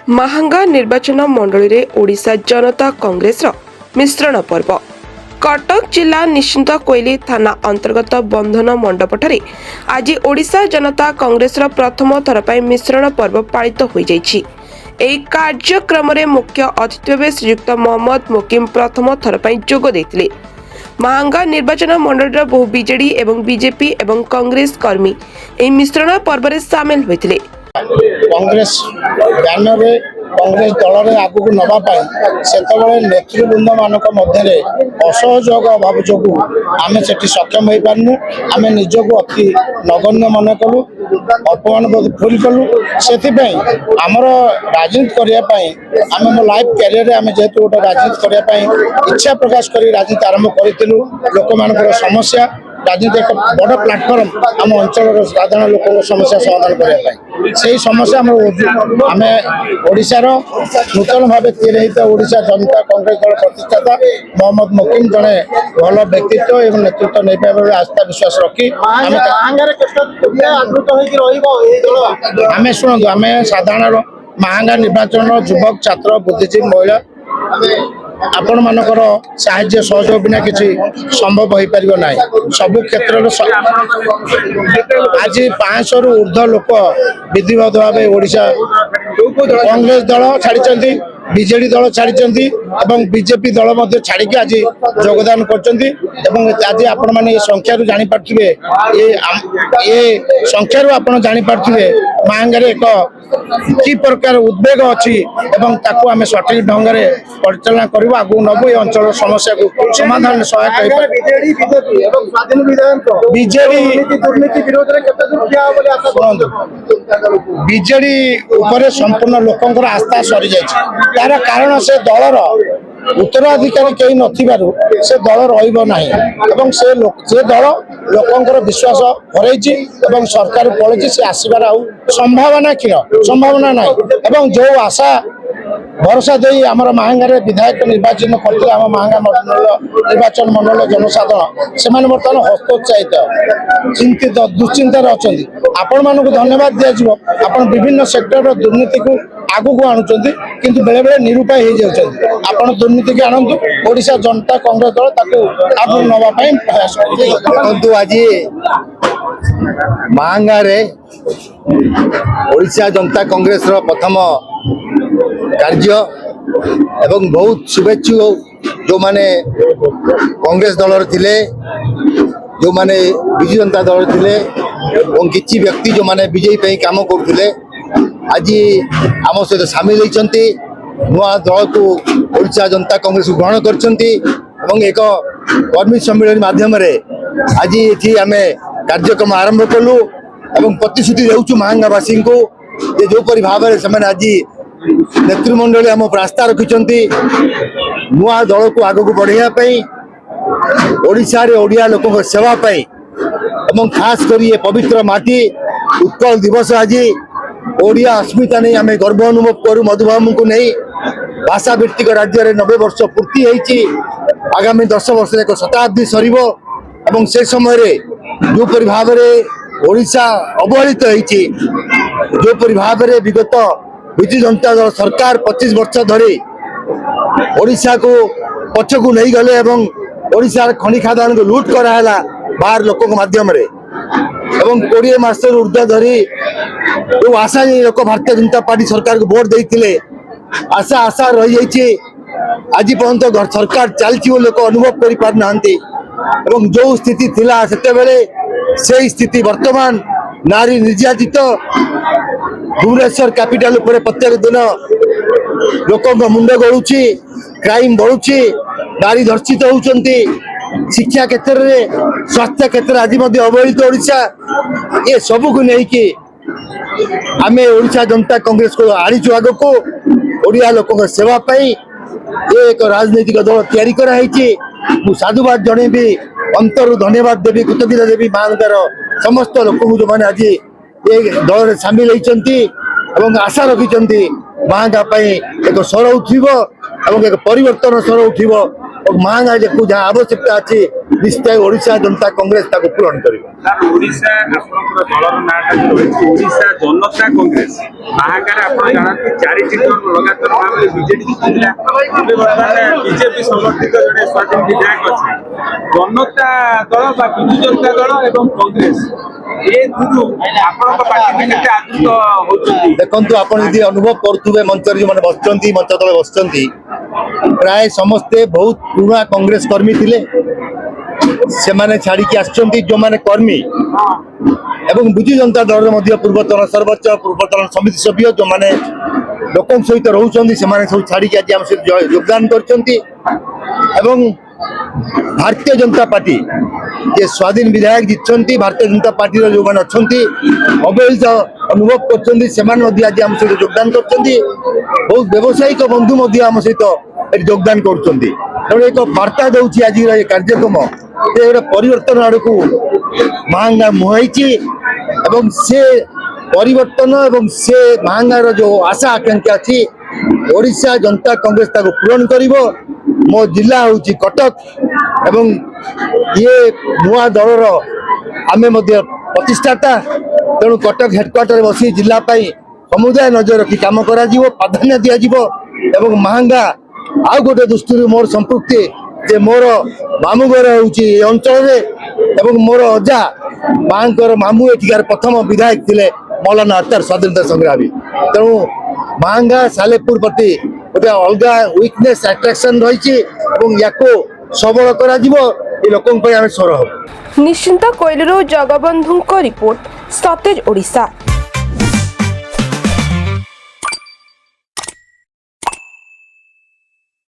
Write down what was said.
महांगा निर्वाचन मंडल रे ओडिशा जनता कांग्रेस मिश्रण पर्व कटक जिला निश्चिंत कोइली थाना अंतर्गत बंधन मंडपठारे आज ओडिशा जनता कांग्रेस प्रथम थर पर मिश्रण पर्व पालित हो जाइछि। एही कार्यक्रम रे मुख्य अतिथि भावे श्रीयुक्त मोहम्मद मुकिम प्रथम थर पर जोग देथिले। महांगा निर्वाचन मंडल बहु बीजेडी एवं बीजेपी एवं कांग्रेस कर्मी एही मिश्रण पर्व रे शामिल होइथिले। कांग्रेस बैनर रे कांग्रेस दल रे आगु को नबा पाई सेतबळे नेतृवृंद मानक मध्य असहयोग अभाव जो आमे सेठी सक्षम हो पारनु। आमे निजको अति नगण्य मन कलु, अपमान बोध फील कलु। सेथिपई हमर राजनीति करिया पई आमे मो लाइफ कैरियर रे आमे जेतु गोटे राजनीति करिया पई इच्छा प्रकाश करी राजनीति आरंभ करितिलु। लोक मानकर समस्या राजनीति एक बड़ प्लाटफर्म आम अंचल साधारण लोक समस्या समाधान करने से समस्या आम ओडिशार नूतन भाव या ओडिशा जनता कांग्रेस दल प्रतिष्ठाता मोहम्मद मुकिम जड़े भल व्यक्तित्व एवं नेतृत्व नहीं पाए आस्था विश्वास रखी आम शुणु आम साधारण महांगा निर्वाचन युवक छात्र बुद्धिजीवी महिला आपण मानकर साहाय्य सहयोग बिना किसी संभव हो पार ना। सबु क्षेत्र आज 500 रु ऊर्ध्व लोक विधिवत भाव ओडिशा कांग्रेस दल छाड़ी बीजेडी दल छाड़ी बीजेपी दल छाड़ी आज योगदान कर आपण मैंने संख्या जानी पारे ये संख्या आपण जानी पारे महांगार एक कि प्रकार उद्वेग अच्छी आम सठिक ढंग से परिचालना कर आगू नबू ये अंचल समस्या को समाधान सहायक बीजेडी उपरे संपूर्ण लोकंर आस्था सरी जाइए। तार कारण से दलर उत्तराधिकारी कहीं नथिबारु से दल रहिबो नाही एवं से दल लोकंर विश्वास हरैछि एवं सरकार पळैछि से आसीबार आउ संभावना क्षीण संभावना नाही एवं जो आशा भरोसा दे आमर महांगार विधायक निर्वाचन करते आम महांगा मंडल निर्वाचन मंडल जनसाधारण से बर्तमान हस्तोत्साहित चिंतित दुश्चिंतार अच्छा आपण मानक धन्यवाद दिज्व। आपण विभिन्न सेक्टर दुर्नीति को आगू को आणुचंती किंतु बेले बेले निरूपाय हो जाउचंती। आपण दुर्नीति के आनंदु ओडिशा जनता कांग्रेस दल ताको आगू नवा पई प्रयास करते। आज महांगा रे ओडिशा जनता कांग्रेस रो प्रथम कार्य एवं बहुत शुभेच्छु जो माने कांग्रेस दल थिले जो माने विजु जनता दल थिले और किछि व्यक्ति जो माने बीजेपी पे काम करथिले आज आम सहित सामिल होइछंती नुआ दल को ओडिशा जनता कांग्रेस ग्रहण करछंती एवं एक कर्मी सम्मेलन माध्यम रे आज एथि आमे कार्यक्रम आरंभ कलु एवं प्रतिश्रुति देउछु महांगावासी को जे जो परि भाव रे समान आज नेतृमंडली आम आस्था रखिंट नुआ दल को आग को बढ़ाई ओडिशा रे ओडिया लोक सेवा पाई एवं खास कर ये पवित्र माटी उत्कल दिवस आज ओडिया अस्मिता नहीं आम गर्व अनुभव करूँ मधुबाबू को नहीं भाषा भित्तिक राज्य में 90 वर्ष पूर्ति होती आगामी 10 वर्ष एक शताब्दी सर से समय जोपरी भाव में ओडिशा अवहेलित होती जोपरी भाव में विगत विजु जनता दल सरकार 25 वर्ष धरी ओडिशा को पछकू नहीं गले एवं ओडिशा खनि खादान को लूट कराला बाहर लोक माध्यम एवं 20 मास ऊर्ध्व धरी जो आशा लोक भारतीय जनता पार्टी सरकार को वोट देते आशा आशा रही जाइए आज पर्यंत सरकार चलती लोक अनुभव कर पार ना जो स्थिति थिला से स्थिति वर्तमान नारी निर्यातित भुवनेश्वर कैपिटल पर प्रत्येक दिन लोक मुंड गलुची क्राइम बढ़ुची नारी धर्षित होती शिक्षा क्षेत्र में स्वास्थ्य क्षेत्र आज अवहेलित ओडिशा ये सबू को लेकिन आम ओडिशा जनता कांग्रेस को आनीचु आग को ओडिया लोक सेवा पाई ये एक राजनैतिक दल तैयारी कराई साधुवाद जनइबी अंतर धन्यवाद देवी कृतज्ञता देवी महांगार समस्त लोक जो मैंने आज ये दल सामिल होती आशा रखिंट महांगा एक स्वर उठिब एक परिवर्तन स्वर उठिब और महंगा जहाँ आवश्यकता अच्छी निश्चय ओडिशा जनता कांग्रेस ताको पूरण करिबो। सर ओडिशा आपनकर दलर नाटा रहिछि ओडिशा जनता कांग्रेस महागारे आपण जानते चारिटी टर्म लगातार भाबे बीजेडी जितिला एबे वर्तमान बीजेपी समर्थित जड़े स्वाधीन विधायक अछि जनता दल बा बिजु जनता दल एवं कांग्रेस ए दुनु आपनक पार्टी केते आदृत होउछथि। देखंतु आपण यदि अनुभव करथुबे मंचर जो माने बसचंती मंच तले बसचंती प्राय समस्ते बहुत पुराना कांग्रेस कर्मी थिले से माने छाड़ी के आछंती जो माने कर्मी एवं बिजु जनता दल मध्य पूर्वतन सर्वोच्च पूर्वतन समिति सभ्य जो माने लोकन सहित रहउछंती से माने सब छाड़ी के आज हम से योगदान करछंती एवं भारतीय जनता पार्टी जे स्वाधीन विधायक जितछंती भारतीय जनता पार्टी रो जो माने अछंती अवहेलित अनुभव करछंती से माने मध्य आज हम से योगदान करछंती बहुत व्यावसायिक बंधु मध्य हम सहित योगदान करछंती तेणु एक वार्ता दउछि आज ये कार्यक्रम ये परिवर्तन आड़ को महंगा मुहाई एवं से परिवर्तन एवं से महंगार जो आशा आकांक्षा अच्छी ओडिशा जनता कांग्रेस ताको पूरण करिवो। मो जिला होची कटक एवं ये नुआ दलर आमे मध्य प्रतिष्ठाता तेणु कटक हेडक्वार्टर बसी जिला पाई समुदाय नजर रखी काम करा जीवो प्राधान्य दिया जीवो एवं महंगा आउ गोटे दृष्टि मोर संपृक्ति जे मोर मामू घर होची अंचल रे एवं मोर अजा मांकर मामू एଠିकार प्रथम विधायक थिले मौलाना अख्तर स्वाधीनता संग्रामी तेणु महंगा सालेपुर प्रति गोटे अलग वीकनेस अट्राक्शन रही या सबल करा लोकों स्वर हम निश्चिंत कोइलू जगबंधु रिपोर्ट सतेज ओडिशा।